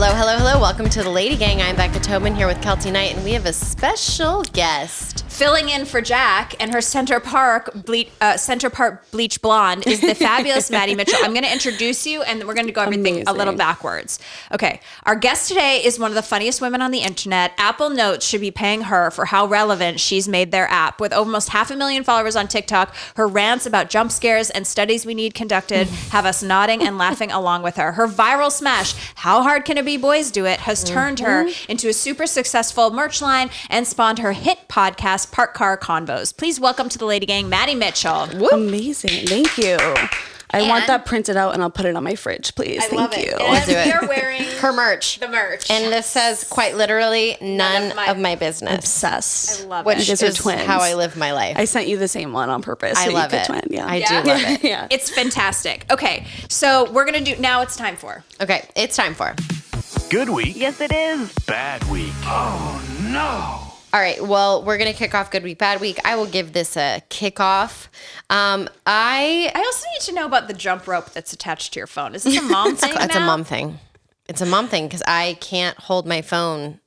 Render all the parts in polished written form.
Hello, hello, hello. Welcome to the Lady Gang. I'm Becca Tobin here with Kelty Knight, and we have a special guest. Filling in for Jack and her center part bleach blonde is the fabulous Maddy Mitchell. I'm going to introduce you, and we're going to go everything a little backwards. Okay. Our guest today is one of the funniest women on the internet. Apple Notes should be paying her for how relevant she's made their app. With almost 500,000 followers on TikTok, her rants about jump scares and studies we need conducted have us nodding and laughing along with her. Her viral smash, How Hard Can It Be Boys Do It, has turned her into a super successful merch line and spawned her hit podcast, Park Car Convos. Please welcome to the Lady Gang, Maddy Mitchell. Woo. Amazing. Thank you. I want that printed out and I'll put it on my fridge, please. Thank you. We'll do it. You're wearing her merch. The merch. And this says quite literally none of my business. Obsessed. I love which it. Which is twins. how I live my life. I sent you the same one on purpose. I so love you it. could twin. Yeah. I do love it. Yeah. It's fantastic. Okay, so we're going to do, now it's time for. Okay, it's time for. Good week. Yes, it is. Bad week. Oh, no. All right, well, we're going to kick off Good Week, Bad Week. I will give this a kickoff. I also need to know about the jump rope that's attached to your phone. Is this a mom thing It's a now? mom thing. It's a mom thing because I can't hold my phone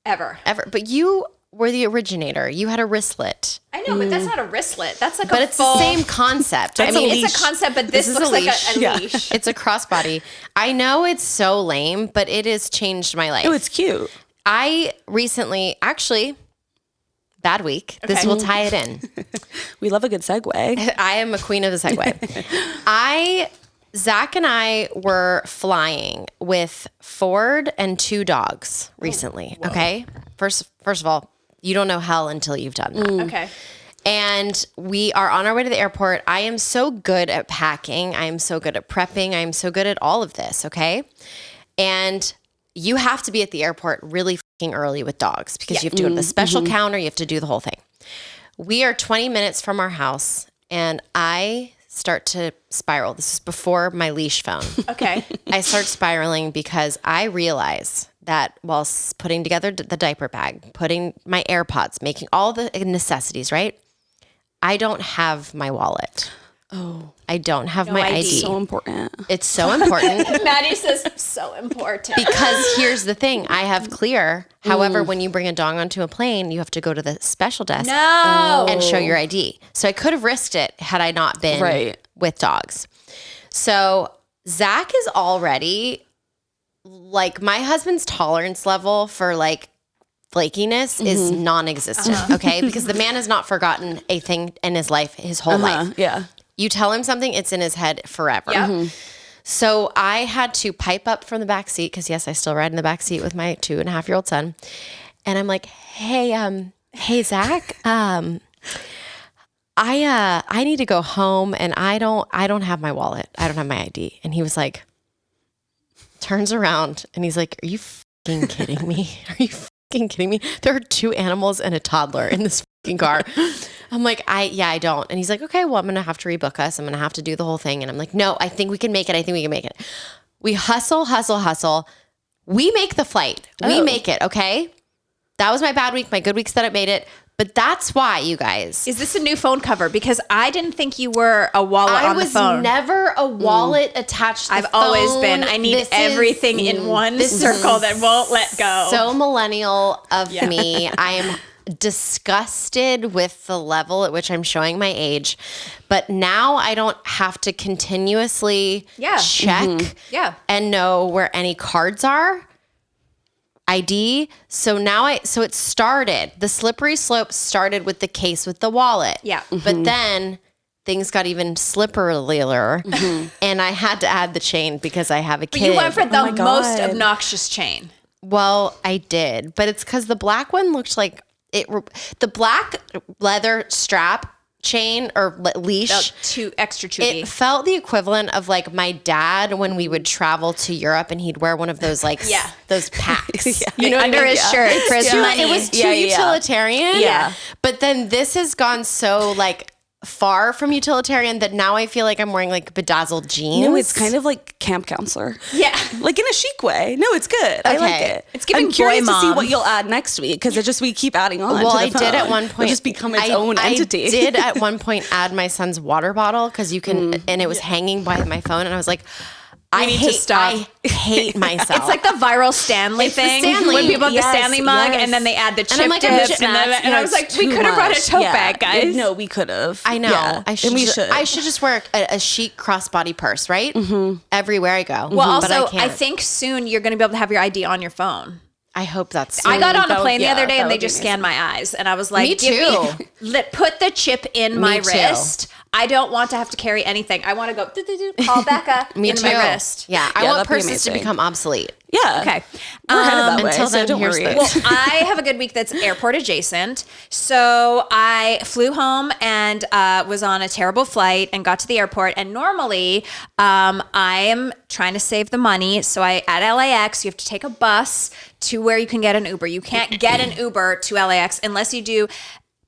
Ever. But you were the originator. You had a wristlet. I know, but that's not a wristlet. That's like But a it's full... the same concept. That's it's a concept, but this is looks a like leash. a Yeah. leash. It's a crossbody. I know it's so lame, but it has changed my life. Oh, it's cute. I recently, actually, bad week. This Okay. will tie it in. We love a good segue. I am a queen of the segue. Zach and I were flying with Ford and 2 dogs recently. Okay. First of all, you don't know hell until you've done that. Okay. And we are on our way to the airport. I am so good at packing. I am so good at prepping. I am so good at all of this. Okay. And you have to be at the airport really fucking early with dogs because you have to go to the special counter. You have to do the whole thing. We are 20 minutes from our house and I start to spiral. This is before my leash phone. Okay. I start spiraling because I realize that while putting together the diaper bag, putting my AirPods, making all the necessities, right? I don't have my wallet. Oh, I don't have my ID. so important. It's so important. Maddy says, so important. Because here's the thing, I have Clear. However, when you bring a dog onto a plane, you have to go to the special desk and show your ID. So I could have risked it had I not been with dogs. So Zach is already like, my husband's tolerance level for like flakiness is non-existent. Okay. Because the man has not forgotten a thing in his life, his whole life. Yeah. You tell him something, it's in his head forever. Yeah. So I had to pipe up from the back seat because yes, I still ride in the back seat with my 2.5-year-old son, and I'm like, "Hey, Zach, I need to go home, and I don't have my wallet, I don't have my ID." And he was like, turns around, and he's like, "Are you fucking kidding me? Are you fucking kidding me? There are 2 animals and a toddler in this fucking car." I'm like, I don't. And he's like, "Okay, well, I'm going to have to rebook us. I'm going to have to do the whole thing." And I'm like, "No, I think we can make it. We hustle. We make the flight. We make it. Okay. That was my bad week. My good week's that I made it. But that's why, you guys. Is this a new phone cover? Because I didn't think you were a wallet on the phone. I was never a wallet attached to the phone. I've always been. I need everything in one circle that won't let go. So millennial of me. I am disgusted with the level at which I'm showing my age, but now I don't have to continuously check and know where any cards are, ID. So now so it started, the slippery slope started with the case with the wallet. Yeah. But then things got even slipperier and I had to add the chain because I have a kid. But you went for the my God. most obnoxious chain. Well, I did, but it's because the black one looked like the black leather strap chain or leash. Too extra chewy. It felt the equivalent of like my dad when we would travel to Europe and he'd wear one of those like those packs. You know, under his shirt for his money. It was too utilitarian. Yeah. But then this has gone so like far from utilitarian that now I feel like I'm wearing like bedazzled jeans. No, it's kind of like camp counselor. Yeah. Like in a chic way. No, it's good. I like it. It's giving I'm curious boy to see mom. what you'll add next week because we keep adding on. Well, to the I did at phone. one point. It'll just become its own entity. I did at one point add my son's water bottle because you can, and it was hanging by my phone, and I was like, We need to stop. I hate myself. It's like the viral Stanley thing. Stanley. When people have the Stanley mug yes. and then they add the chip I'm like, dip. I'm And I was like, we could have brought a tote bag, guys. No, we could have. I know. Yeah. I should. And we should. I should just wear a chic crossbody purse, right? Everywhere I go. Well, But also, I can't. think soon you're going to be able to have your ID on your phone. I hope that's. I got on a that would- plane the yeah, other day that and they would be just scanned my eyes. And I was like, Me too. Put the chip in my too. wrist. I don't want to have to carry anything. I want to go, call Becca Me in too. my wrist. Yeah, I Yeah, want that'd be purses to amazing. become obsolete. Yeah. Okay. We're headed that way, until so then, don't here's worry. this. Well, I have a good week that's airport adjacent. So I flew home and was on a terrible flight and got to the airport. And normally I am trying to save the money. So at LAX, you have to take a bus to where you can get an Uber. You can't get an Uber to LAX unless you do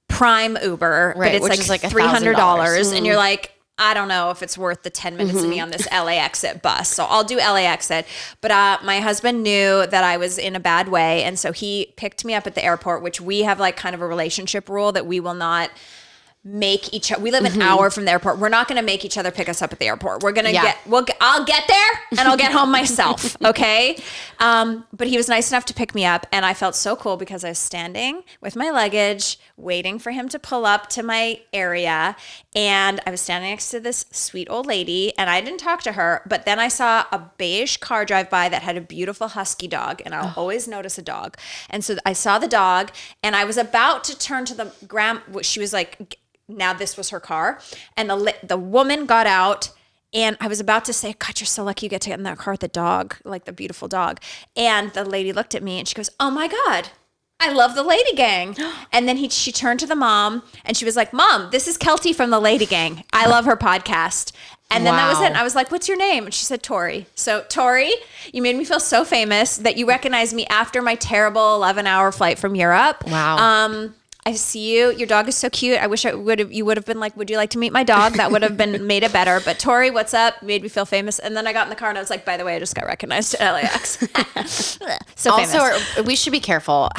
Prime Uber, Right, but it's which like is like $300. And you're like, I don't know if it's worth the 10 minutes of me on this LA exit bus. So I'll do LA exit. But my husband knew that I was in a bad way. And so he picked me up at the airport, which we have like kind of a relationship rule that we will not make each other. We live an hour from the airport. We're not going to make each other pick us up at the airport. We're going to I'll get there and I'll get home myself. Okay. But he was nice enough to pick me up. And I felt so cool because I was standing with my luggage, waiting for him to pull up to my area. And I was standing next to this sweet old lady and I didn't talk to her, but then I saw a beige car drive by that had a beautiful husky dog. And I'll always notice a dog. And so I saw the dog and I was about to turn to the she was like, now this was her car. And the woman got out and I was about to say, God, you're so lucky you get to get in that car with the dog, like the beautiful dog. And the lady looked at me and she goes, oh my God, I love the LadyGang. And then she turned to the mom and she was like, Mom, this is Kelty from the LadyGang. I love her podcast. And then that was it. And I was like, what's your name? And she said, Tori. So Tori, you made me feel so famous that you recognized me after my terrible 11-hour flight from Europe. Wow. I see you. Your dog is so cute. I wish you would have been like, would you like to meet my dog? That would have made it better. But Tori, what's up? Made me feel famous. And then I got in the car and I was like, by the way, I just got recognized at LAX. So famous. Also, we should be careful.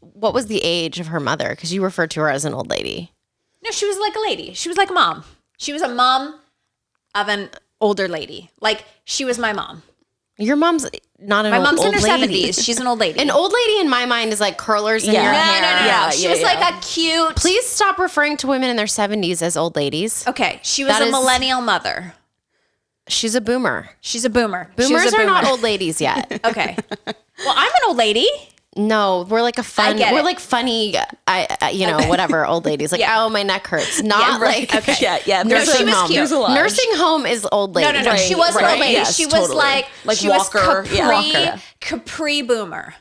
What was the age of her mother? Because you referred to her as an old lady. No, she was like a lady. She was like a mom. She was a mom of an older lady. Like she was my mom. Your mom's not an My old mom's in her lady. 70s. She's an old lady. An old lady in my mind is like curlers in your Yeah. hair. No. Yeah, She yeah, was yeah. like a cute. Please stop referring to women in their 70s as old ladies. Okay, she was That a is- millennial mother. She's a boomer. She's a boomer. She was Boomers a are not boomer. old ladies yet. Okay. Well, I'm an old lady. No, we're like we're like funny, whatever, old ladies. Like, Yeah. oh, my neck hurts. Not right. like, Okay. Yeah. No, she Nursing was home. cute. There's a lot. nursing home is old lady. No. She was an old lady. Yes, she was totally. like she Walker. was Yeah, Walker. Capri boomer.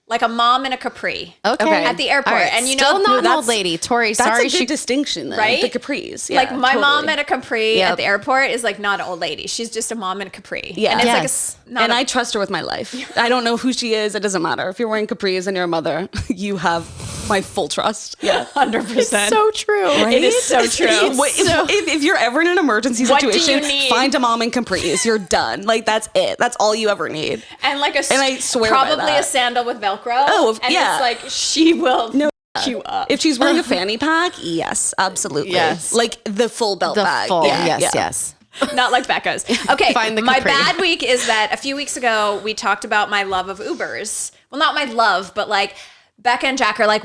Like a mom in a Capri. Okay. At the airport. All right. And Still not an that's- old lady. Tori, That's sorry. a good distinction, then. Right? The capris. Yeah, Like my mom totally. at a Capri Yep. at the airport is like not an old lady. She's just a mom in a Capri. Yeah. And it's Yes. like I trust her with my life. I don't know who she is. It doesn't matter. If you're wearing capris and you're a mother, you have my full trust. Yeah. 100%. so true. It is so true. If you're ever in an emergency What do you situation, need? find a mom in capris. You're done. Like that's it. That's all you ever need. And like And I swear by probably that. a sandal with Velcro. Oh, and yeah. it's like she will you up. If she's wearing a fanny pack, yes, absolutely. Yes. Like the full belt The bag. full, Yeah, yeah. yes. Not like Becca's. Okay, Find the my Capri. bad week is that a few weeks ago we talked about my love of Ubers. Well, not my love, but like Becca and Jack are like,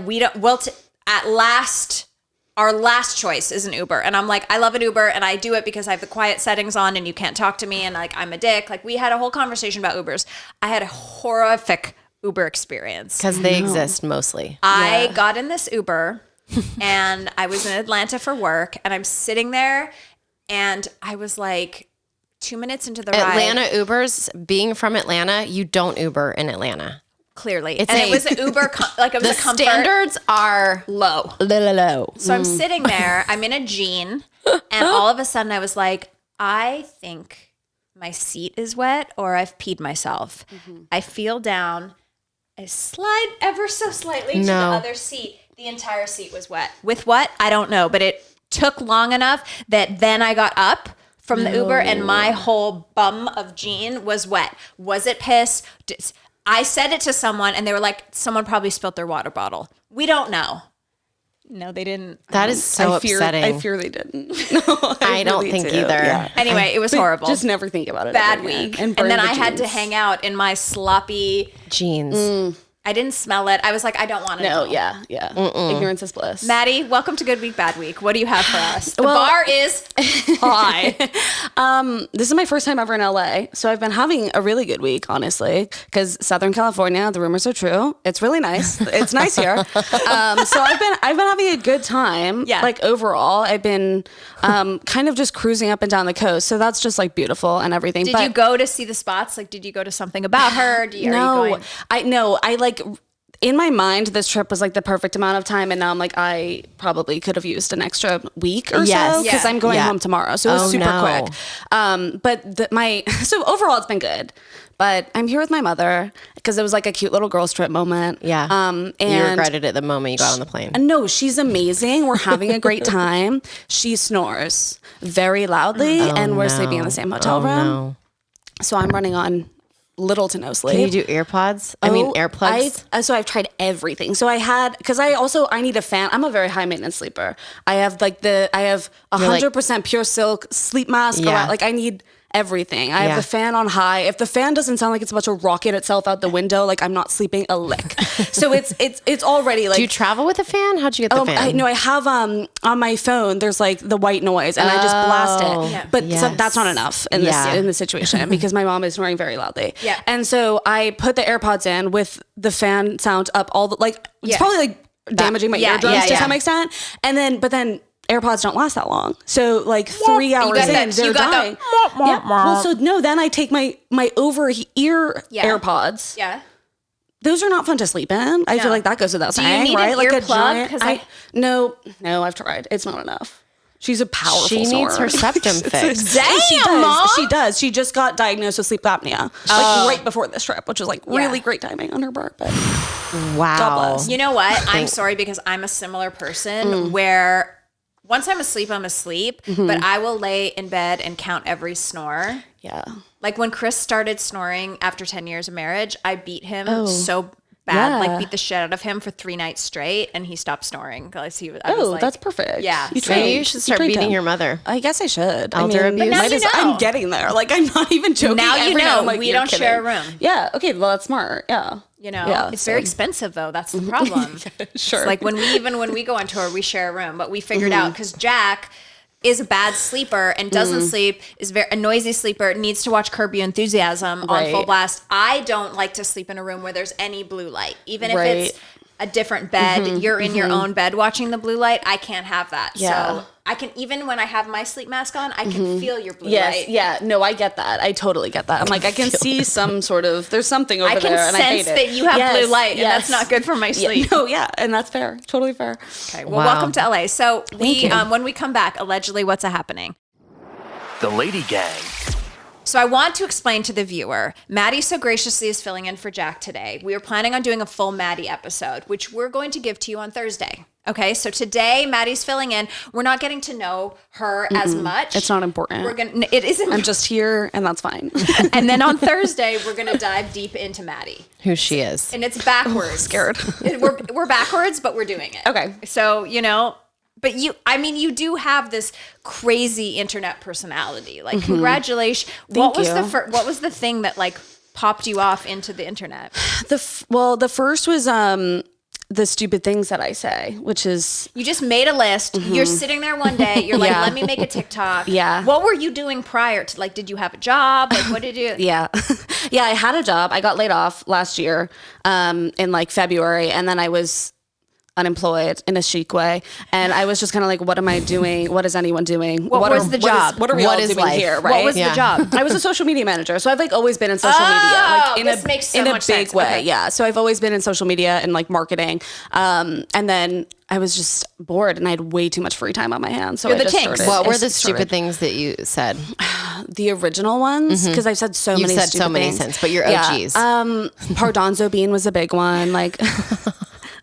our last choice is an Uber. And I'm like, I love an Uber and I do it because I have the quiet settings on and you can't talk to me and like I'm a dick. Like we had a whole conversation about Ubers. I had a horrific Uber experience. Because they exist mostly. I got in this Uber and I was in Atlanta for work and I'm sitting there and I was like 2 minutes into the ride. Atlanta Ubers, being from Atlanta, you don't Uber in Atlanta. Clearly. It's and a- it was an Uber, like it was The a comfort. standards are Low. low. So I'm sitting there, I'm in a jean, and all of a sudden I was like, I think my seat is wet or I've peed myself. I feel down. I slide ever so slightly to the other seat. The entire seat was wet. With what? I don't know, but it took long enough that then I got up from the Uber and my whole bum of jean was wet. Was it piss? I said it to someone and they were like, someone probably spilt their water bottle. We don't know. No, they didn't. That is so upsetting. I fear they didn't. No, I don't really think do. either. Yeah. Anyway, it was horrible. Just never think about it. Bad ever again. week. And And then burn I the had to jeans. hang out in my sloppy. Jeans. I didn't smell it. I was like, I don't want to No, know. yeah. Ignorance is bliss. Maddie, welcome to Good Week, Bad Week. What do you have for us? The bar is high. This is my first time ever in LA, so I've been having a really good week, honestly, because Southern California, the rumors are true. It's really nice. It's nice here. So I've been having a good time. Yeah. Like overall, I've been kind of just cruising up and down the coast, so that's just like beautiful and everything. Did you go to see the spots? Like, did you go to something about her? I like in my mind, this trip was like the perfect amount of time, and now I'm like, I probably could have used an extra week or so because I'm going home tomorrow, so it was super quick. So overall, it's been good. But I'm here with my mother because it was like a cute little girls trip moment. Yeah. And you regretted it the moment you got on the plane. No, she's amazing. We're having a great time. She snores very loudly, and we're sleeping in the same hotel room. No. So I'm running on little to no sleep. Can you do earpods? I mean, earplugs? So I've tried everything. So I had, because I need a fan. I'm a very high maintenance sleeper. I have 100% pure silk sleep mask. Yeah. Like I need everything. I have the fan on high. If the fan doesn't sound like it's about to rocket itself out the window, like I'm not sleeping a lick. So it's already like. Do you travel with a fan? How'd you get the fan? I have on my phone. There's like the white noise, and I just blast it. Yeah. But so that's not enough in this situation because my mom is snoring very loudly. Yeah. And so I put the AirPods in with the fan sound up all the it's probably like damaging my eardrums to some extent. But then AirPods don't last that long. So like 3 hours in, they're dying. Well, so no, then I take my over ear AirPods. Yeah. Those are not fun to sleep in. I feel like that goes without saying, need right? an Like a earplug? giant. No, I've tried. It's not enough. She's a powerful She needs her snorer. septum fixed. She does. She just got diagnosed with sleep apnea right before this trip, which is like really great timing on her part. But Wow. God bless. You know what? I'm sorry because I'm a similar person where once I'm asleep, but I will lay in bed and count every snore. Yeah. Like when Chris started snoring after 10 years of marriage, I beat him so bad, like beat the shit out of him for 3 nights straight, and he stopped snoring because I was like, that's perfect. Yeah. Maybe you should start beating your mother. I guess I should. Elder abuse. now you know. I'm getting there. Like I'm not even joking. Now you Every know. night I'm like, We "You're don't kidding." share a room. Yeah. Okay. Well, that's smart. Yeah. You know, Yeah, it's very expensive though. That's the problem. Sure. It's like when we go on tour, we share a room, but we figured out because Jack is a bad sleeper and doesn't sleep, is a noisy sleeper, needs to watch Curb Your Enthusiasm on full blast. I don't like to sleep in a room where there's any blue light. Even if it's a different bed, you're in your own bed watching the blue light, I can't have that. Yeah. So I can, even when I have my sleep mask on, I can feel your blue light. Yeah. No, I get that. I totally get that. I'm like, I can see some sort of, there's something over there and I hate it. I can sense that you have blue light and that's not good for my sleep. And that's fair. Totally fair. Okay, well, welcome to LA. So when we come back, allegedly, what's happening? The Lady Gang. So I want to explain to the viewer, Maddie so graciously is filling in for Jack today. We are planning on doing a full Maddie episode, which we're going to give to you on Thursday. Okay, so today Maddie's filling in. We're not getting to know her as much. It's not important. It isn't. I'm just here and that's fine. And then on Thursday, we're going to dive deep into Maddie. Who she is. And it's backwards. Scared. We're backwards, but we're doing it. Okay. So, but you do have this crazy internet personality. Like, congratulations. What was the thing that like popped you off into the internet? The first was the stupid things that I say, which is you just made a list. You're sitting there one day. You're like, let me make a TikTok. Yeah. What were you doing prior to, like, did you have a job? Like, what did you? Yeah. Yeah, I had a job. I got laid off last year in like February, and then I was unemployed in a chic way, and I was just kind of like, what am I doing? What is anyone doing? What was the job? What are we all doing here? Right? What was the job? I was a social media manager, so I've like always been in social media, like this makes so in a much big sense. way. Okay. Yeah, so I've always been in social media and like marketing, and then I was just bored and I had way too much free time on my hands. So You're I the just tinks. started. What were I the started- stupid things that you said? The original ones, because I've said so You've many. said stupid so many things. since, but your OGs. Pardonzo bean was a big one. Like.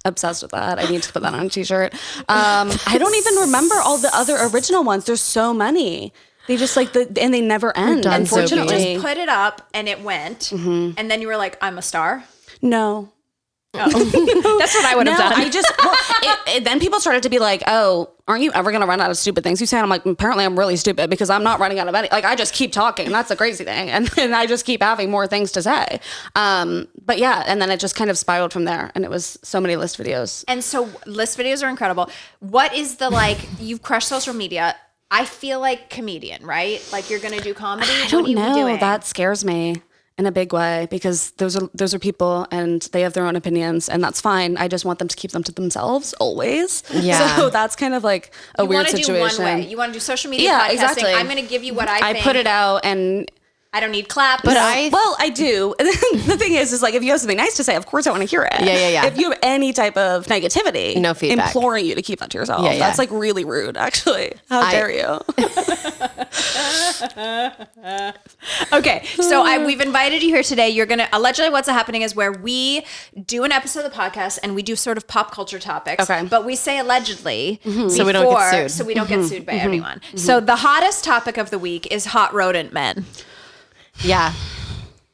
Obsessed with that. I need to put that on a t-shirt. I don't even remember all the other original ones. There's so many. They just like and they never end. done so Unfortunately, You just put it up and it went, and then you were like, I'm a star. no. That's what I would have done. I just, then people started to be like, oh, aren't you ever going to run out of stupid things you say? And I'm like, apparently I'm really stupid because I'm not running out of any. Like, I just keep talking. That's the crazy thing. And then I just keep having more things to say. But yeah, and then it just kind of spiraled from there. And it was so many list videos. And so list videos are incredible. What is the, like, you've crushed social media. I feel like comedian, right? Like you're going to do comedy. I don't know. That scares me in a big way because those are people and they have their own opinions and that's fine. I just want them to keep them to themselves always. Yeah. So that's kind of like a weird situation. You want to do one way. You want to do social media podcasting. Exactly. I'm going to give you what I think. I put it out and I don't need claps. But I do. The thing is like, if you have something nice to say, of course I want to hear it. Yeah. If you have any type of negativity, no feedback, imploring you to keep that to yourself. Yeah. That's like really rude, actually. How dare you? Okay, so we've invited you here today. You're gonna allegedly what's happening is where we do an episode of the podcast and we do sort of pop culture topics. Okay, but we say allegedly so we don't get sued. So we don't get sued by anyone. So the hottest topic of the week is hot rodent men. Yeah.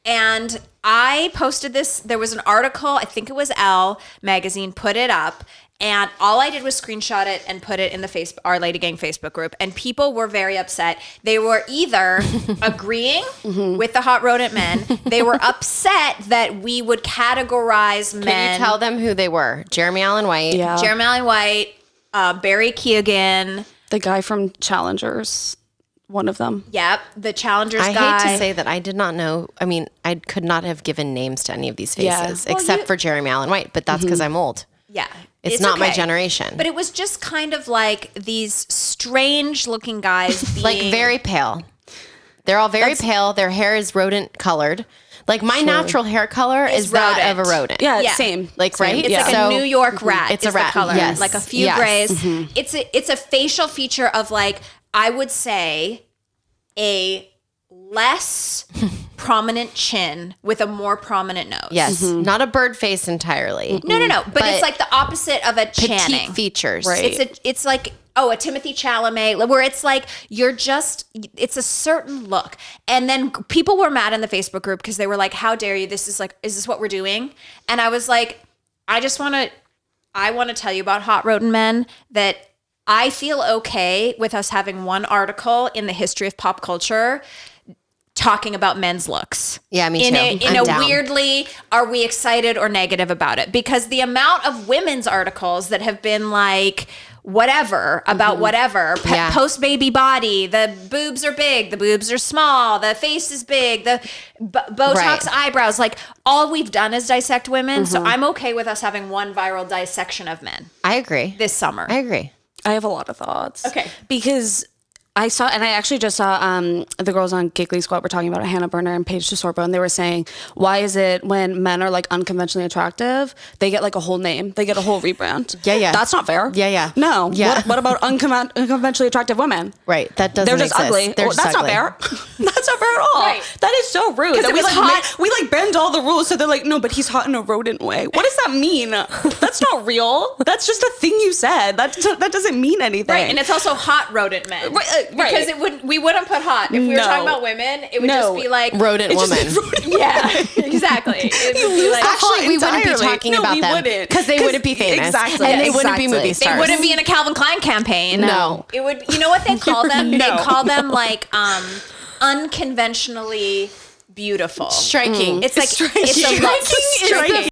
And I posted this. There was an article, I think it was Elle magazine, put it up. And all I did was screenshot it and put it in the our LadyGang Facebook group. And people were very upset. They were either agreeing with the hot rodent men. They were upset that we would categorize men. Can you tell them who they were? Jeremy Allen White. Yeah. Jeremy Allen White, Barry Keoghan. The guy from Challengers. One of them. Yep. The Challengers guy. I hate to say that I did not know. I mean, I could not have given names to any of these faces except for Jeremy Allen White, but that's because I'm old. Yeah. It's not my generation. But it was just kind of like these strange looking guys being like very pale. They're all very pale. Their hair is rodent colored. Like my natural hair color is that of a rodent. Yeah, same. Like right? It's like a New York rat. It's a rat color. Yes. Like a few grays. It's a facial feature of like I would say a less prominent chin with a more prominent nose. Yes. Not a bird face entirely. No. But it's like the opposite of a Channing. Petite features. Right. It's like, a Timothy Chalamet, where it's like, it's a certain look. And then people were mad in the Facebook group because they were like, how dare you? Is this what we're doing? And I was like, I want to tell you about hot rodent men that I feel okay with us having one article in the history of pop culture talking about men's looks. Yeah, me too. In a weirdly, are we excited or negative about it? Because the amount of women's articles that have been like, whatever, about whatever, post baby body, the boobs are big, the boobs are small, the face is big, the Botox eyebrows, like all we've done is dissect women. So I'm okay with us having one viral dissection of men. I agree. This summer. I agree. I have a lot of thoughts. Okay. Because I actually just saw the girls on Giggly Squad were talking about it, Hannah Berner and Paige DeSorbo, and they were saying, why is it when men are like unconventionally attractive, they get like a whole name, they get a whole rebrand? Yeah. That's not fair. Yeah. No. Yeah. What about unconventionally attractive women? Right. That doesn't They're just exist. ugly. They're That's not fair. That's not fair at all. Right. That is so rude. That we like bend all the rules so they're like, no, but he's hot in a rodent way. What does that mean? That's not real. That's just a thing you said. That doesn't mean anything. Right. And it's also hot rodent men. Right. Because we wouldn't put hot. If we were talking about women, it would just be like rodent woman. Yeah, exactly. It would be like, actually, we wouldn't be talking about them because they wouldn't be famous. Exactly. And they wouldn't be movie stars. They wouldn't be in a Calvin Klein campaign. No. It would, you know what they call them? They call them like unconventionally beautiful. Striking. It's like striking.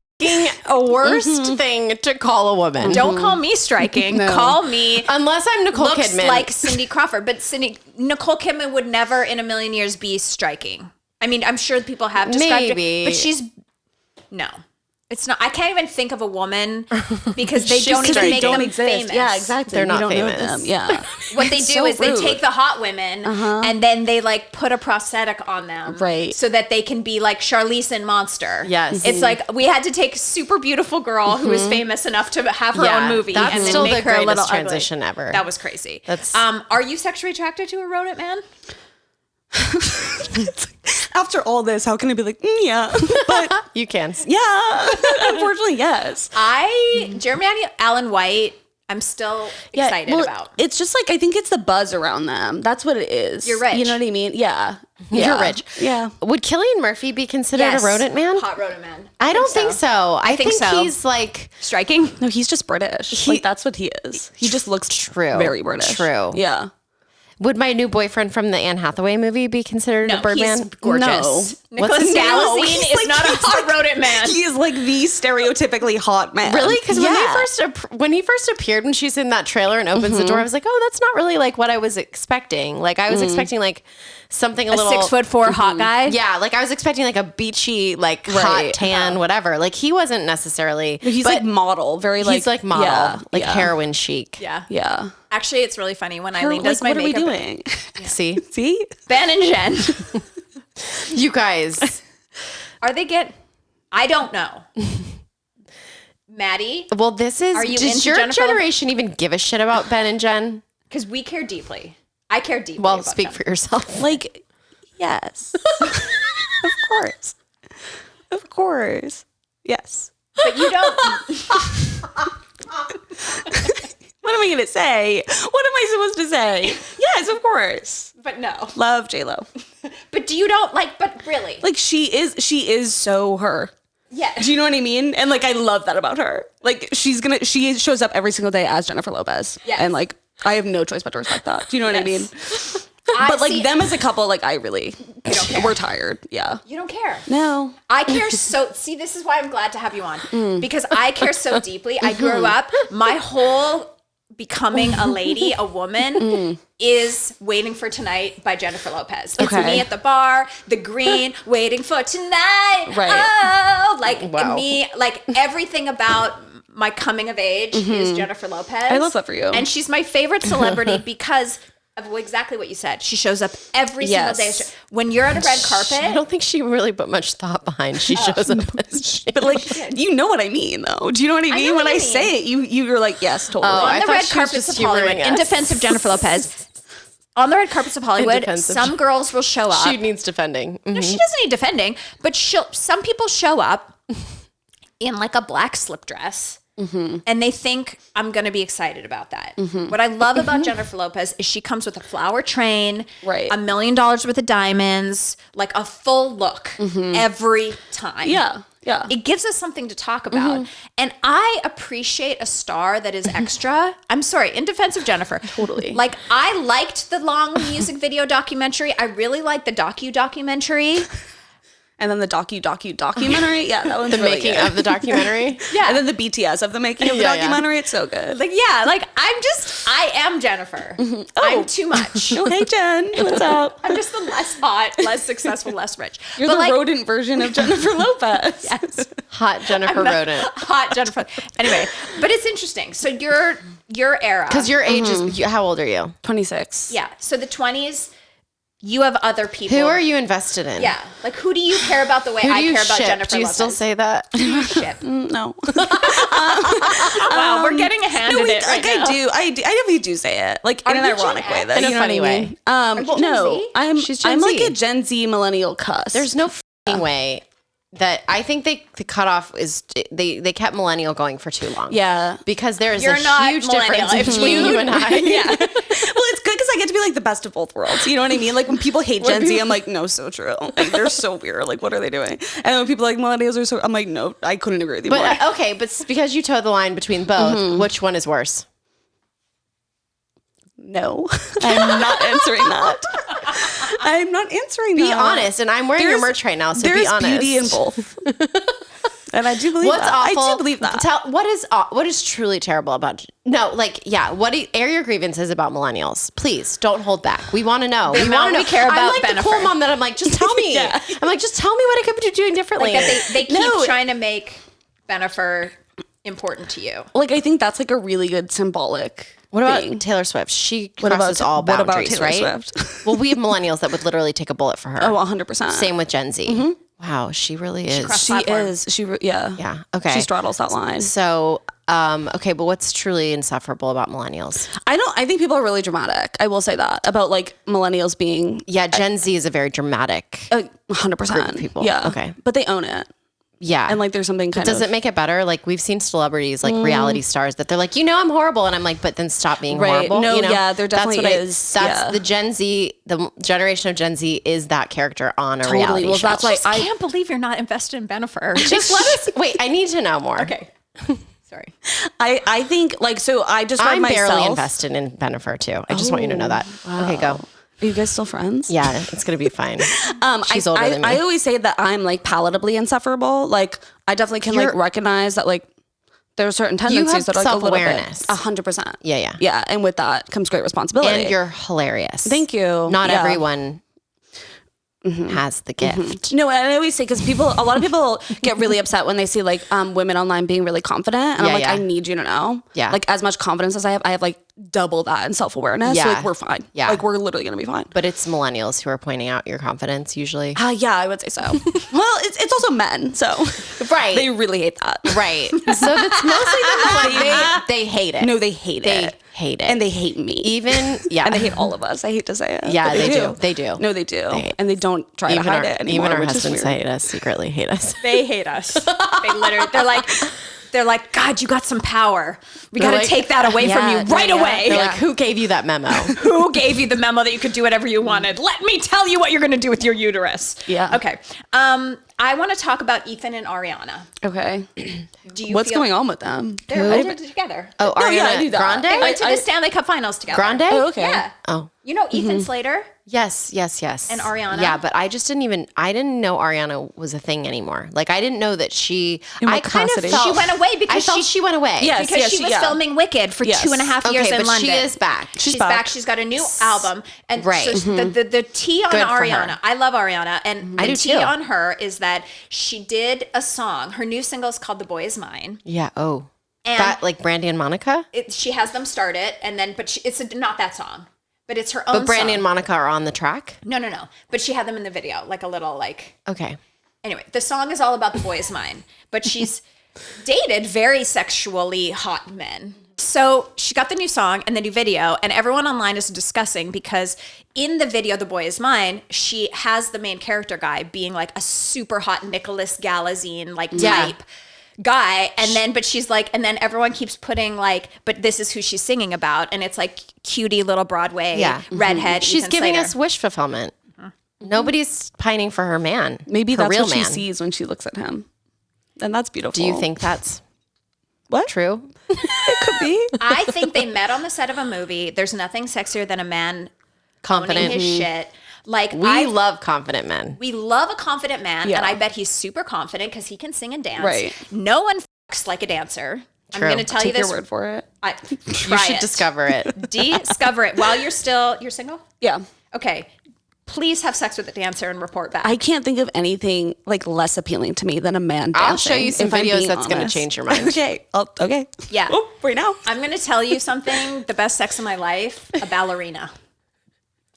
A worst thing to call a woman. Don't call me striking. No. Call me. Unless I'm Nicole Kidman. Like Cindy Crawford. But Nicole Kidman would never in a million years be striking. I mean, I'm sure people have described it. But no. It's not. I can't even think of a woman because they don't even make them famous. Yeah, exactly. They're not famous. Yeah. What they do is they take the hot women and then they like put a prosthetic on them, right? So that they can be like Charlize in Monster. Yes, it's like we had to take super beautiful girl who is famous enough to have her own movie that's and then still make the her a little transition ugly. ever. That was crazy. That's are you sexually attracted to a rodent man? After all this, how can I be like, yeah, but you can. Yeah, unfortunately, yes. Jeremy Allen White, I'm still excited about. It's just like, I think it's the buzz around them. That's what it is. You're rich. You know what I mean? Yeah. You're rich. Yeah. Would Cillian Murphy be considered a rodent man? Hot rodent man. I don't think so. I think so. he's like Striking. No, he's just British. Like, that's what he is. He just looks very British. True. Yeah. Would my new boyfriend from the Anne Hathaway movie be considered a Birdman? He's gorgeous. No. Nicholas Galitzine is not a hot rodent man. He is like the stereotypically hot man. Really? Because when he first appeared, when she's in that trailer and opens the door, I was like, oh, that's not really like what I was expecting. Like I was expecting like something a little 6'4" hot guy. Yeah, like I was expecting like a beachy, like hot tan, whatever. Like he wasn't necessarily. He's like model, very like he's like model, heroin chic. Yeah. Yeah. Actually, it's really funny when Eileen does my makeup. What are we doing? See, Ben and Jen. you guys, are they I don't know. Maddie. Well, this is. Are you does into your Jennifer generation even give a shit about Ben and Jen? Because we care deeply. I care deeply. Well, about speak them. for yourself. Like, yes. Of course. Of course. Yes. But you don't. What am I going to say? What am I supposed to say? Yes, of course. But no. Love J.Lo. But do you don't but really? Like she is so her. Yeah. Do you know what I mean? And like I love that about her. Like she shows up every single day as Jennifer Lopez. Yes. And like I have no choice but to respect that. Do you know what I mean? But like them as a couple, like I really we're tired. Yeah. You don't care. No. I care see, this is why I'm glad to have you on. Because I care so deeply. I grew up, my whole becoming a lady, a woman, is Waiting for Tonight by Jennifer Lopez. It's me at the bar, the green, waiting for tonight. Right. Oh, like me, like everything about my coming of age is Jennifer Lopez. I love that for you. And she's my favorite celebrity because of exactly what you said. She shows up every single day. When you're at a red carpet. I don't think she really put much thought behind. She shows up as but like, you know what I mean though. Do you know what I mean? When I say it, you're like, yes, totally. On the red carpets of Hollywood, in defense of Jennifer Lopez, on the red carpets of Hollywood, some girls will show up. She needs defending. Mm-hmm. No, she doesn't need defending, but some people show up in like a black slip dress. And they think I'm going to be excited about that. What I love about Jennifer Lopez is she comes with a flower train, $1 million worth of diamonds, like a full look every time. Yeah. Yeah. It gives us something to talk about. And I appreciate a star that is extra. I'm sorry, in defense of Jennifer. Totally. Like, I liked the long music video documentary. I really liked the documentary. And then the documentary. Yeah, that one's the really making good. of the documentary. Yeah. And then the BTS of the making of the documentary. It's so good. Like, yeah, like I am Jennifer. I'm too much. Oh, hey, Jen. What's up? I'm just the less hot, less successful, less rich. You're the rodent version of Jennifer Lopez. Yes. Hot Jennifer rodent. Hot Jennifer. Anyway, but it's interesting. So your era. Because your age is, how old are you? 26. Yeah. So the 20s, you have other people. Who are you invested in? Yeah. Like, who do you care about the way I care about Jennifer Lopez? Do you still say that? Who do you ship? No. Wow, we're getting a hand in it right now. I definitely do say it. Like, in an ironic way, though. In a funny way. No. She's Gen I'm Z. like a Gen Z millennial cuss. There's no way that I think the cutoff is they kept millennial going for too long. Yeah. Because there is You're a not huge millennial. difference between you and I. Yeah. Well, it's good because I get to be like the best of both worlds. You know what I mean? Like when people hate Gen Z, I'm like, no, so true. Like they're so weird. Like what are they doing? And when people are like millennials are so, I'm like, no, I couldn't agree with you more. But okay, but because you toe the line between both, which one is worse? No, I'm not answering that. I'm not answering that. Be honest, and I'm wearing your merch right now, so be honest. There's beauty in both. And I do believe What's that. awful? I do believe that. What is truly terrible about air your grievances about millennials. Please don't hold back. We want to know. We want to know. We care about I'm like Bennifer. the cool mom that I'm like, just tell me. Yeah. I'm like, just tell me what I could be doing differently. Like that they keep trying to make Bennifer important to you. Like I think that's like a really good symbolic. What about thing. Taylor Swift? She crosses all boundaries, Taylor right? Swift? Well, we have millennials that would literally take a bullet for her. Oh, 100%. Same with Gen Z. Wow, she really is. She is. Yeah. Yeah. Okay. She straddles that line. So, okay, but what's truly insufferable about millennials? I think people are really dramatic. I will say that about like millennials being. Yeah, Gen Z is a very dramatic 100% group of people. Yeah. Okay. But they own it. Yeah. And like there's something kind of... Does it make it better? Like we've seen celebrities, like reality stars that they're like, I'm horrible. And I'm like, but then stop being horrible. No, you know? yeah, there definitely is. That's the Gen Z, the generation of Gen Z is that character on a reality show. That's why I can't believe you're not invested in Bennifer. Just let us, wait, I need to know more. Okay. Sorry. I think like, so I just read I'm myself. barely invested in Bennifer too. I just want you to know that. Wow. Okay, go. Are you guys still friends? Yeah, it's going to be fine. She's older than me. I always say that I'm like palatably insufferable. Like I definitely can like recognize that like there are certain tendencies that are like a little bit. 100%. Yeah. Yeah. And with that comes great responsibility. And you're hilarious. Thank you. Not everyone has the gift. No, and I always say, because a lot of people get really upset when they see like women online being really confident. And I'm like, I need you to know. Yeah. Like as much confidence as I have like double that in self-awareness. Yeah. So like we're fine. Yeah. Like we're literally going to be fine. But it's millennials who are pointing out your confidence usually. Yeah, I would say so. Well, it's also men. So right. They really hate that. Right. So that's mostly the men. They hate it. No, they hate it. Hate it. And they hate me. Even, And they hate all of us. I hate to say it. Yeah, they do. They do. No, they do. And they don't try to hide it anymore. Even our which husbands is weird. hate us, secretly hate us. They hate us. They literally, they're like, God, you got some power. We got to take that away from you right away. They're like, who gave you that memo? Who gave you the memo that you could do whatever you wanted? Let me tell you what you're going to do with your uterus. Yeah. Okay. I want to talk about Ethan and Ariana. Okay. What's going on with them? They're older together. Oh, Ariana I knew that. Grande? They went to the Stanley Cup Finals together. Grande? Oh, okay. Yeah. Oh. You know Ethan Slater? Yes. And Ariana? Yeah, but I just I didn't know Ariana was a thing anymore. Like, I didn't know that she, In what I kind of capacity? felt. She went away because she went away. Yes. because she was filming Wicked for 2.5 years in but London. she is back. She's back. She's got a new album. And Right. so the tea on Good for Ariana, her. I love Ariana. And I the do tea too. on her is that she did a song. Her new single is called The Boy Is Mine. Yeah. Oh. And That, like Brandy and Monica? she has them start it. And then, it's not that song. But it's her own But Brandy song. and Monica are on the track? No. But she had them in the video, like a little like. Okay. Anyway, the song is all about The Boy Is Mine. But she's dated very sexually hot men. So she got the new song and the new video, and everyone online is discussing because in the video, The Boy Is Mine, she has the main character guy being like a super hot Nicholas Galazine like type guy, and then but she's like, and then everyone keeps putting like, but this is who she's singing about, and it's like cutie little Broadway redhead. She's Ethan giving Slater. us wish fulfillment. Nobody's pining for her man. Maybe her that's real what she man. sees when she looks at him. And that's beautiful. Do you think that's what? true? It could be. I think they met on the set of a movie. There's nothing sexier than a man Confident. owning his shit. Like We love confident men. we love a confident man, Yeah. and I bet he's super confident because he can sing and dance. Right. No one fucks like a dancer. True. I'm going to tell you Take this. your word for it. You should discover it. Discover it while you're single. Yeah. Okay. Please have sex with a dancer and report back. I can't think of anything like less appealing to me than a man dancing. I'll show you some if I'm videos being that's going to honest. change your mind. Okay. Okay. Yeah. Oh, right now. I'm going to tell you something. The best sex of my life, a ballerina.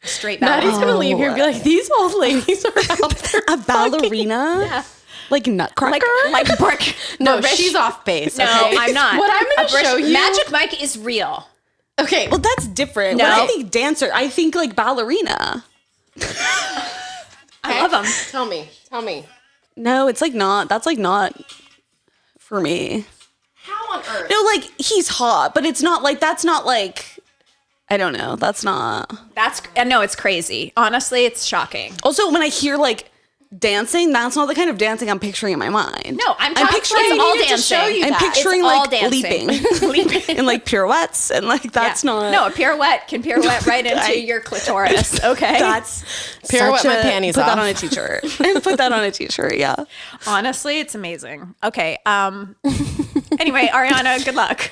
A straight Maddie's ballerina. going to leave here and be like, these old ladies are out there. A ballerina? Yeah. Like Nutcracker? Like brick. No, Brick. she's off base. No, okay? I'm not. What I'm going to show you. Magic Mike is real. Okay. Well, that's different. No. When I think dancer, I think like ballerina. I love them. Tell me. No, it's like not. That's like not for me. How on earth? No, like he's hot, but it's not like that's not like I don't know. That's not. No, it's crazy. Honestly, it's shocking. Also, when I hear like dancing, that's not the kind of dancing I'm picturing in my mind. No, I'm picturing it's all needed to dancing. show you I'm that. picturing It's all like dancing. leaping and like pirouettes and like that's not. No, a pirouette can pirouette right into your clitoris. Okay. That's Pirouette such my a- panties Put off. that on a t-shirt. Put that on a t-shirt. Yeah. Honestly, it's amazing. Okay. Anyway, Ariana, good luck.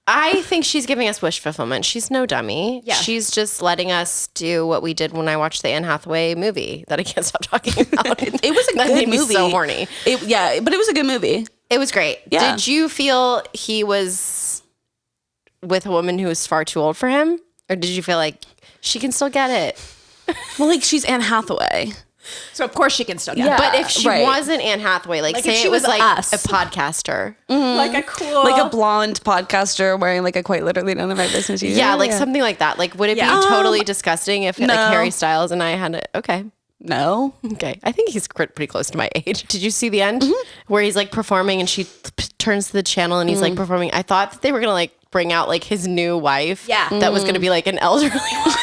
I think she's giving us wish fulfillment. She's no dummy. Yeah. She's just letting us do what we did when I watched the Anne Hathaway movie that I can't stop talking about. It was a That good made me movie. so horny. Yeah, but it was a good movie. It was great. Yeah. Did you feel he was with a woman who was far too old for him? Or did you feel like she can still get it? Well, like she's Anne Hathaway. So of course she can still get Yeah. it. But if she right. wasn't Anne Hathaway, like Like, say if she it was was like us. a podcaster. Like a cool, Like a blonde podcaster wearing like a quite literally none of my business. Yeah, like something like that. Like would it Yeah. be totally disgusting if like no. Harry Styles and I had it? Okay. No. Okay. I think he's pretty close to my age. Did you see the end where he's like performing and she turns to the channel and he's like performing? I thought that they were going to like bring out like his new wife. Yeah. That was going to be like an elderly woman.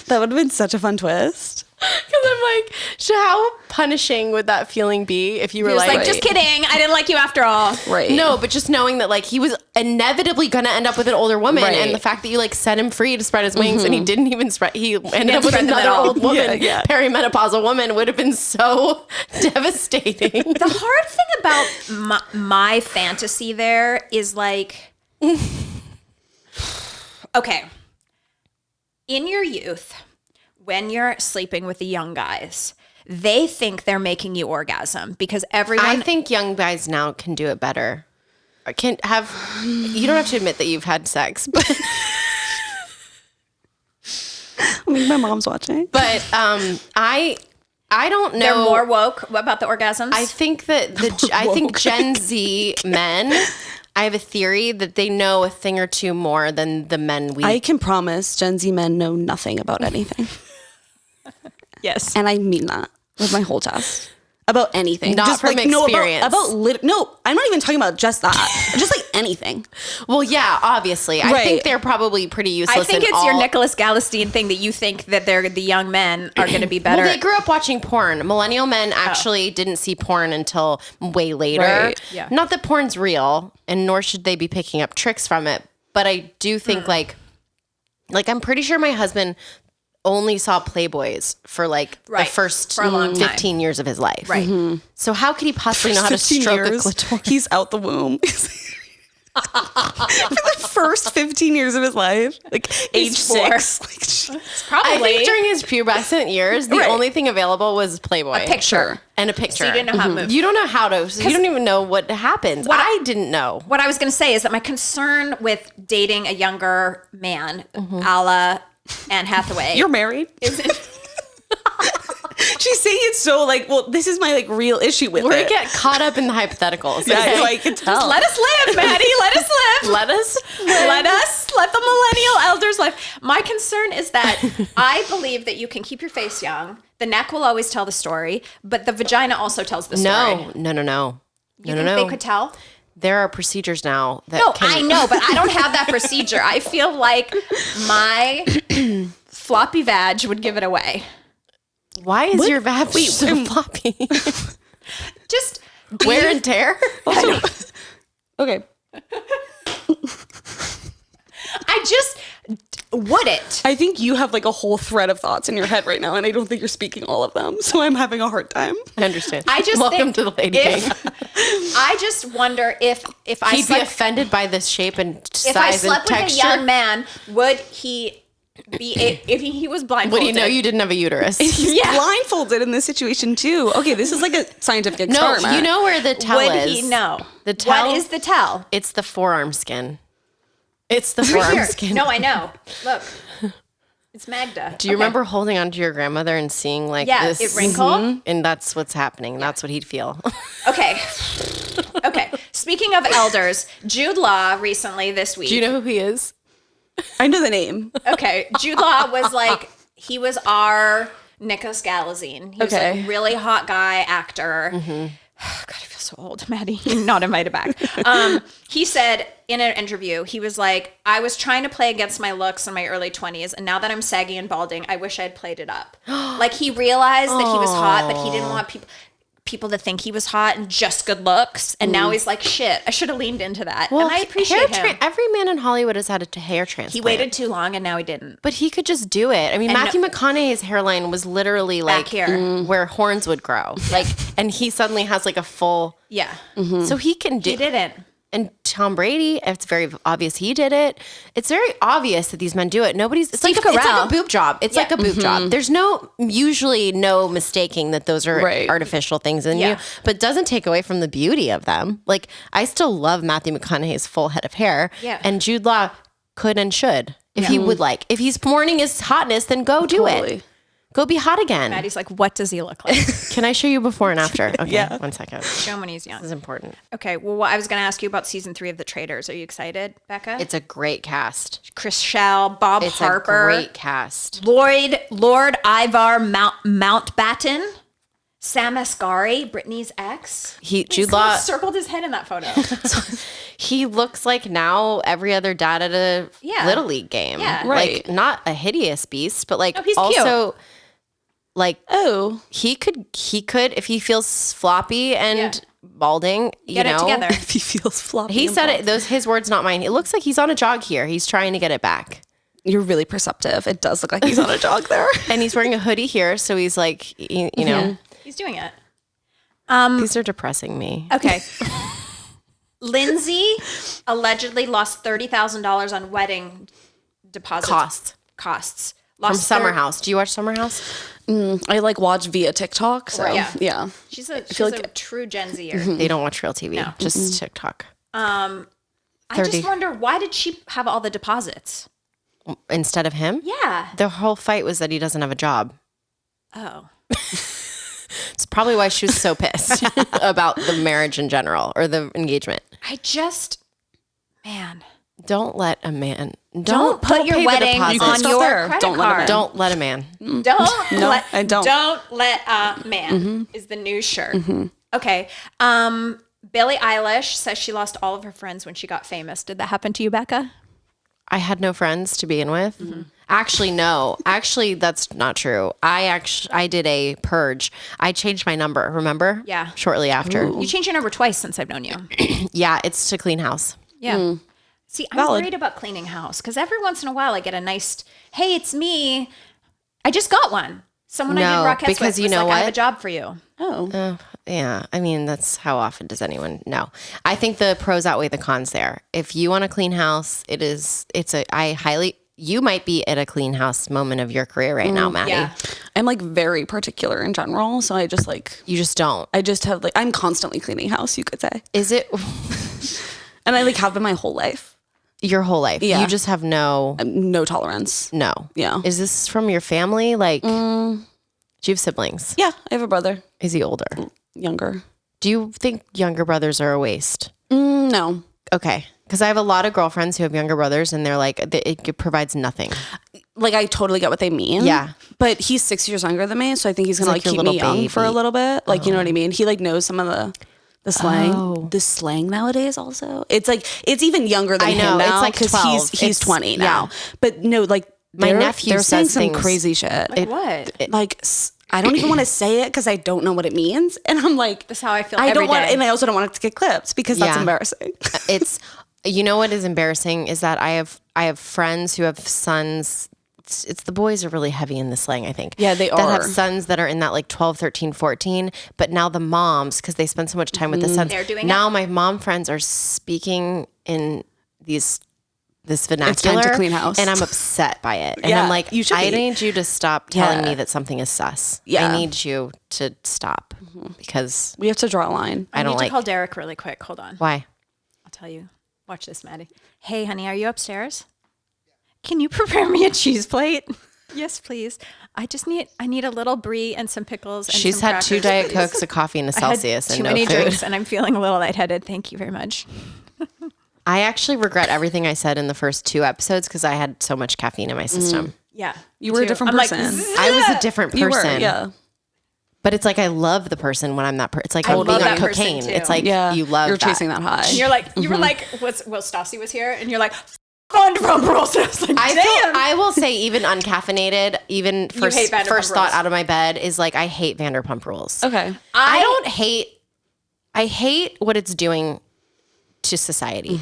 That would have been such a fun twist. Because I'm like, how punishing would that feeling be if you were like, just kidding, I didn't like you after all. Right. No, but just knowing that like he was inevitably going to end up with an older woman, and the fact that you like set him free to spread his wings and he didn't even spread, he ended up with another old woman, perimenopausal woman, would have been so devastating. The hard thing about my fantasy there is like, okay, in your youth, when you're sleeping with the young guys, they think they're making you orgasm because everyone. I think young guys now can do it better. You don't have to admit that you've had sex, but I mean, my mom's watching. But I don't know. They're more woke about the orgasms. I think that I think Gen Z men. I have a theory that they know a thing or two more than the men we. I can promise Gen Z men know nothing about anything. Yes. And I mean that with my whole chest. About anything. Not just from like, experience. No, I'm not even talking about just that. Just like anything. Well, yeah, obviously. I think they're probably pretty useless. I think it's your Nicholas Galestine thing that you think that the young men are going to be better. Well, they grew up watching porn. Millennial men actually didn't see porn until way later. Right. Yeah. Not that porn's real, and nor should they be picking up tricks from it. But I do think like I'm pretty sure my husband only saw Playboys for like the first for a long time. 15 years of his life. Right. Mm-hmm. So how could he possibly know how to stroke a clitoris? He's out the womb. For the first 15 years of his life, like age 6. Like, Probably. I think during his pubescent years, the only thing available was Playboy. A picture. And a picture. So you didn't know how to move. You don't know how to. So you don't even know what happens. I didn't know. What I was going to say is that my concern with dating a younger man, a la Anne Hathaway. you're married? She's saying it so like, well, this is my like real issue with We're it. get caught up in the hypotheticals. Yeah, Okay? I can tell. Let us live, Maddie. Let us live. Let us. Let the millennial elders live. My concern is that I believe that you can keep your face young. The neck will always tell the story, but the vagina also tells the story. No. You think they could tell? There are procedures now that I know, but I don't have that procedure. I feel like my floppy vag would give it away. Why is your vag so floppy? Just wear and tear? Okay. I just wouldn't. I think you have like a whole thread of thoughts in your head right now, and I don't think you're speaking all of them. So I'm having a hard time. I understand. I just Welcome to the LadyGang. I just wonder if I He'd be offended by this shape and size if I slept and with texture. a young man, would he be if he was blindfolded? Would he know you didn't have a uterus? He's blindfolded in this situation too. Okay, this is like a scientific experiment. No, you know where the tell Would is. he know? The tell. What is the tell? It's the forearm skin. It's the Right forearm here. skin. No, I know. Look. It's Magda. Do you remember holding onto your grandmother and seeing like this? It wrinkle? And that's what's happening. That's what he'd feel. Okay. Speaking of elders, Jude Law recently this week. Do you know who he is? I know the name. Okay. Jude Law was like, he was our Nicholas Galestine. He was a really hot guy, actor. God, I feel so old, Maddie. Not invited back. He said in an interview, he was like, I was trying to play against my looks in my early 20s, and now that I'm saggy and balding, I wish I had played it up. Like, he realized that he was hot, but he didn't want people to think he was hot and just good looks. And now he's like, shit, I should have leaned into that. Well, and I appreciate him. Every man in Hollywood has had a hair transplant. He waited too long, and now he didn't. But he could just do it. I mean, Matthew McConaughey's hairline was literally like Back here. where horns would grow. Like, and he suddenly has like a full. Yeah. So he can do. He didn't. And Tom Brady, it's very obvious he did it. It's very obvious that these men do it. It's like a boob job. It's like a boob job. There's usually no mistaking that those are artificial things in you, but it doesn't take away from the beauty of them. Like, I still love Matthew McConaughey's full head of hair. Yeah. And Jude Law could and should if he would like. If he's mourning his hotness, then go do it. Go be hot again. Maddie's like, what does he look like? Can I show you before and after? Okay, Yeah. 1 second. Show him when he's young. This is important. Okay, well, I was going to ask you about season 3 of The Traitors. Are you excited, Becca? It's a great cast. Chris Schell, Bob It's Harper. a great cast. Lord Ivar Mountbatten. Sam Asghari, Brittany's ex. Jude Law circled his head in that photo. He looks like now every other dad at a Little League game. Yeah. Right. Like not a hideous beast, but like he's also cute. like Oh, he could if he feels floppy and balding, Get it together. if he feels floppy. He and said bald. it. Those his words, not mine. It looks like he's on a jog here. He's trying to get it back, You're really perceptive. It does look like he's on a jog there. and he's wearing a hoodie here. So he's like, you know, He's doing it. these are depressing me. Okay. Lindsay allegedly lost $30,000 on wedding deposits. Costs. From Lost Summer House. Do you watch Summer House? I like watch via TikTok. So Right. yeah. She's a like- true Gen Zer. They don't watch real TV. No. Just TikTok. I 30. just wonder, why did she have all the deposits? Instead of him? Yeah. The whole fight was that he doesn't have a job. Oh. It's probably why she was so pissed about the marriage in general or the engagement. Man. Don't let a man. Don't put your pay the wedding deposit. on stop your there. credit Don't let card. him in. Don't let a man. I don't. Don't let a man is the new shirt. Okay. Billie Eilish says she lost all of her friends when she got famous. Did that happen to you, Becca? I had no friends to begin with. Actually, no. Actually, that's not true. I did a purge. I changed my number, remember? Yeah. Shortly after. You changed your number twice since I've known you. Yeah, it's to clean house. Yeah. See, I'm worried about cleaning house because every once in a while I get a nice, hey, it's me. I just got one. Someone I No, did Rockettes because with you was know like, I have what? a job for you. Oh. Yeah, I mean, that's how often does anyone know? I think the pros outweigh the cons there. If you want a clean house, you might be at a clean house moment of your career right now, Maddie. Yeah. I'm like very particular in general. So I just like, You just don't. I just have like, I'm constantly cleaning house, you could say. Is it And I like have been my whole life. your whole life? Yeah. You just have no. No tolerance. No. Yeah. Is this from your family? Like, do you have siblings? Yeah. I have a brother, Is he older? younger. Do you think younger brothers are a waste? No. Okay. Because I have a lot of girlfriends who have younger brothers and they're like, it provides nothing. Like I totally get what they mean. Yeah. But he's 6 years younger than me. So I think he's going to like like your keep me little young for a baby. little bit. Like, you know what I mean? He like knows some of the slang. Oh. The slang nowadays also. It's like, it's even younger than I know, him now. it's like 'cause 12. He's It's- 20 now. But no, like My they're- nephew they're saying says some things- crazy shit. What? I don't even want to say it because I don't know what it means. And I'm like, That's how I feel I every don't want, day. and I also don't want it to get clipped because that's Yeah. embarrassing. It's, you know what is embarrassing is that I have friends who have sons. It's the boys are really heavy in the slang, I think. Yeah, they That have are. sons that are in that like 12, 13, 14. But now the moms, because they spend so much time with the sons. They're doing now my mom friends are speaking in this vernacular. to clean house. And I'm upset by it. And Yeah, I'm like, you should I be. need you to stop telling Yeah. me that something is sus. Yeah. I need you to stop because We have to draw a line. I don't need to like. call Derek really quick. Hold on. Why? I'll tell you. Watch this, Maddie. Hey, honey, are you upstairs? Can you prepare me a cheese plate? Yes, please. I need a little brie and some pickles. And She's some had 2 crackers, Diet please. Cokes, a coffee, and a I had Celsius, too and no many food. drinks, and I'm feeling a little lightheaded. Thank you very much. I actually regret everything I said in the first 2 episodes because I had so much caffeine in my system. Yeah, You were a different I'm person. Like, I was a different You person. were, yeah. But it's like I love the person when I'm that person. It's like I being love on that person cocaine. too. It's like Yeah. you love You're that. chasing that high. and you're like, you were like, Stassi was here, and you're like, Vanderpump Rules. And I was like, damn. I will say even uncaffeinated, even hate Vanderpump first thought Rules. out of my bed is like I hate Vanderpump Rules. Okay. I hate what it's doing to society.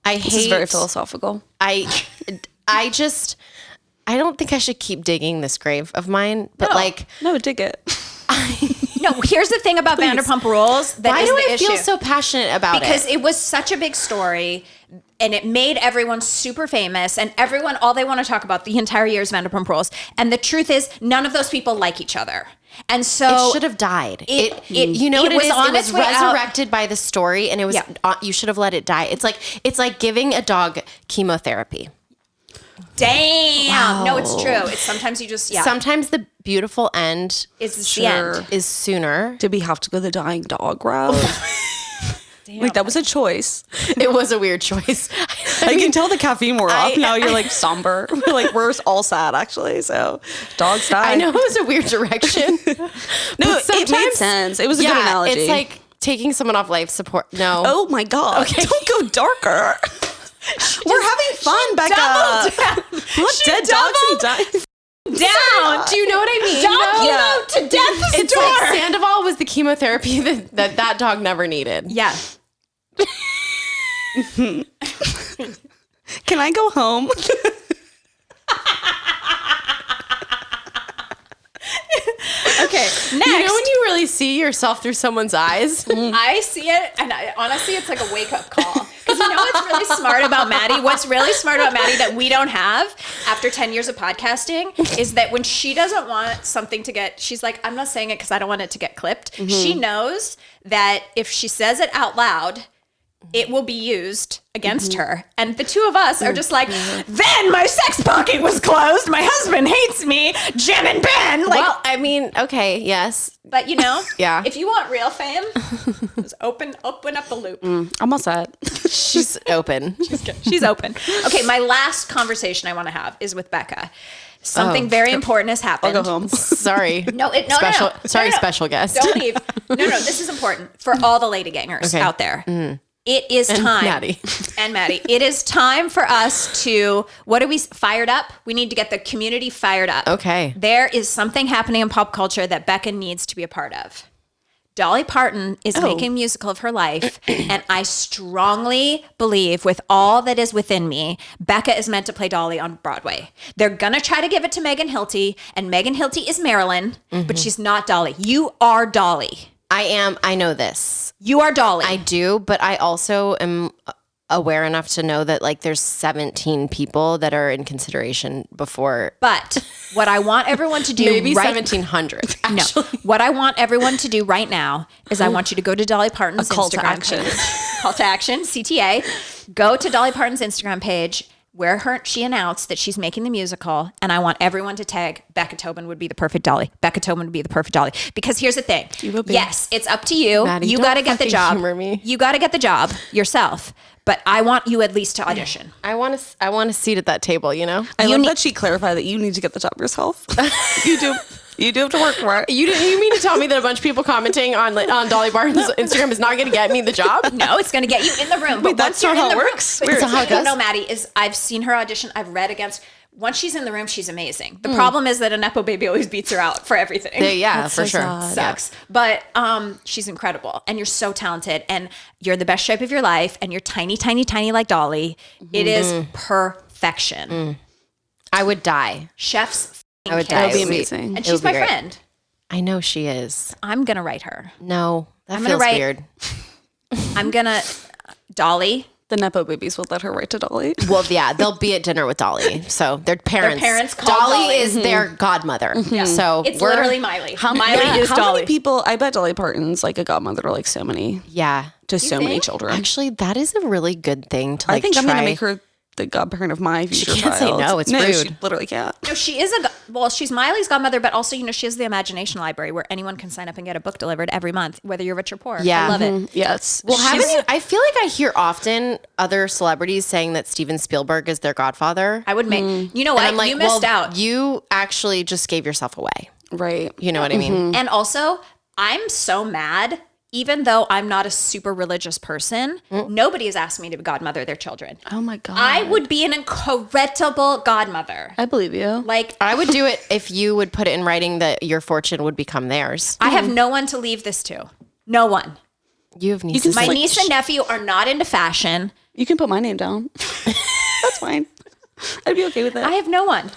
I hate This is very philosophical. I don't think I should keep digging this grave of mine, but No, dig it. No, here's the thing about Vanderpump Rules. why do I feel so passionate about because it? it was such a big story and it made everyone super famous and everyone, all they want to talk about the entire year is Vanderpump Rules. And the truth is none of those people like each other. And so It should have died. it It was on it its was way out. resurrected by the story, and it was. Yeah. You should have let it die. It's like giving a dog chemotherapy. Damn. Wow. No, it's true. It's sometimes you just, Sometimes the beautiful end It's the end. is sooner. Did we have to go the dying dog route? Like, that was a choice. It was a weird choice. I can tell the caffeine wore off. Now you're like somber. Like, we're all sad, actually. So dogs die. I know it was a weird direction. No, it made sense. It was a good analogy. It's like taking someone off life support. No. Oh my God. Okay. Don't go darker. We're having fun, Becca. Not dead dogs and dying. Down. Do you know what I mean? Dog to death. It's like Sandoval was the chemotherapy that dog never needed. Yeah. Can I go home? Okay, next. You know when you really see yourself through someone's eyes? I see it, and honestly, it's like a wake-up call. Because you know what's really smart about Maddie? What's really smart about Maddie that we don't have after 10 years of podcasting is that when she doesn't want something to get, she's like, I'm not saying it because I don't want it to get clipped. Mm-hmm. She knows that if she says it out loud, it will be used against her. And the two of us are just like, then my sex pocket was closed. My husband hates me. Jim and Ben. Like, Well, I mean, okay, yes. but you know, Yeah. if you want real fame, just open up the loop. I'm all set. She's open. She's open. Okay, my last conversation I want to have is with Becca. Something very important has happened. I'll go home. Sorry. No. Sorry, special guest. Don't leave. No, this is important for all the lady gangers out there. Mm-hmm. It is time. Maddie. And Maddie. It is time for us to, what are we fired up? We need to get the community fired up. Okay. There is something happening in pop culture that Becca needs to be a part of. Dolly Parton is making a musical of her life, and I strongly believe with all that is within me, Becca is meant to play Dolly on Broadway. They're going to try to give it to Megan Hilty, and Megan Hilty is Marilyn, but she's not Dolly. You are Dolly. I know this. You are Dolly. I do, but I also am aware enough to know that like there's 17 people that are in consideration before. But what I want everyone to do Maybe 1700. No. What I want everyone to do right now is I want you to go to Dolly Parton's call Instagram to action. page. Call to action, CTA. Go to Dolly Parton's Instagram page where she announced that she's making the musical, and I want everyone to tag Becca Tobin would be the perfect Dolly. Becca Tobin would be the perfect Dolly. Because here's the thing. Yes, it's up to you. Maddie, you don't got to get the fucking job. humor me. You got to get the job yourself. But I want you at least to audition. I want a seat at that table, you know? I love that she clarified that you need to get the job yourself. You do. You do have to work for it. You mean to tell me that a bunch of people commenting on Dolly Parton's Instagram is not going to get me the job? No, it's going to get you in the room. But that's not how it works. That's how it goes? No, Maddie, I've seen her audition. I've read against. Once she's in the room, she's amazing. The problem is that a Nepo baby always beats her out for everything. Yeah, for sure. Sucks. But she's incredible. And you're so talented. And you're the best shape of your life. And you're tiny, tiny, tiny like Dolly. It is perfection. I would die. Chef's I would kiss. die. That would be amazing. And she's my friend. I know she is. I'm going to write her. No, that I'm gonna feels write- weird. I'm going to, Dolly. The Nepo babies will let her write to Dolly. Well, yeah, they'll be at dinner with Dolly. So their parents. Their parents call Dolly is their godmother. So It's literally Miley. Miley is How Dolly. many people? I bet Dolly Parton's like a godmother to like so many many children. Actually, that is a really good thing to like I think I'm try. gonna make her the godparent of my future can't say child. no, it's She rude. literally can't. No, she is she's Miley's godmother, but also, she has the Imagination Library where anyone can sign up and get a book delivered every month, whether you're rich or poor. Yeah. I love it. Yes. Well, I feel like I hear often other celebrities saying that Steven Spielberg is their godfather. I would make, you know what? And I'm like, you missed out. You actually just gave yourself away. Right. You know what I mean? And also, I'm so mad. Even though I'm not a super religious person, nobody has asked me to godmother their children. Oh my God. I would be an incredible godmother. I believe you. Like, I would do it if you would put it in writing that your fortune would become theirs. I have no one to leave this to. No one. You have nieces. My niece and nephew are not into fashion. You can put my name down. That's fine. I'd be okay with it. I have no one.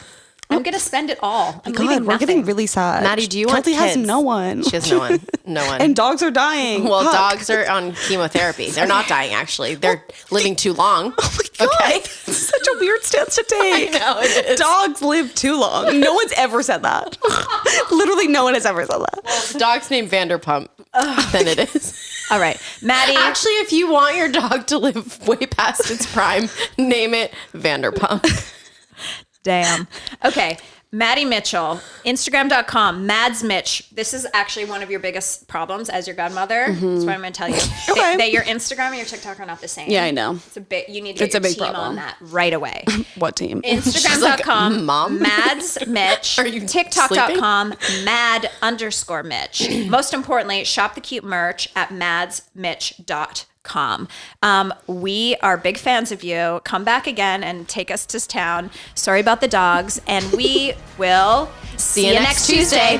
I'm going to spend it all. I'm God, leaving we're nothing. getting really sad. Maddie, do you want Kelty has kids? no one. She has no one. No one. And dogs are dying. Well, Fuck. dogs are on chemotherapy. They're not dying, actually. They're living too long. Oh my God. Okay. This is such a weird stance to take. I know, it is. Dogs live too long. No one's ever said that. Literally no one has ever said that. Well, if the dog's named Vanderpump, then it is. All right. Maddie. Actually, if you want your dog to live way past its prime, name it Vanderpump. Damn. Okay. Maddy Mitchell, Instagram.com, madsmitch. This is actually one of your biggest problems as your godmother. That's what I'm going to tell you. That your Instagram and your TikTok are not the same. Yeah, I know. It's a bit. You need to get your team problem. On that right away. What team? Instagram.com, Mom? madsmitch. TikTok.com, mad_Mitch. Most importantly, shop the cute merch at madsmitch.com. We are big fans of you. Come back again and take us to town. Sorry about the dogs, and we will see you next Tuesday.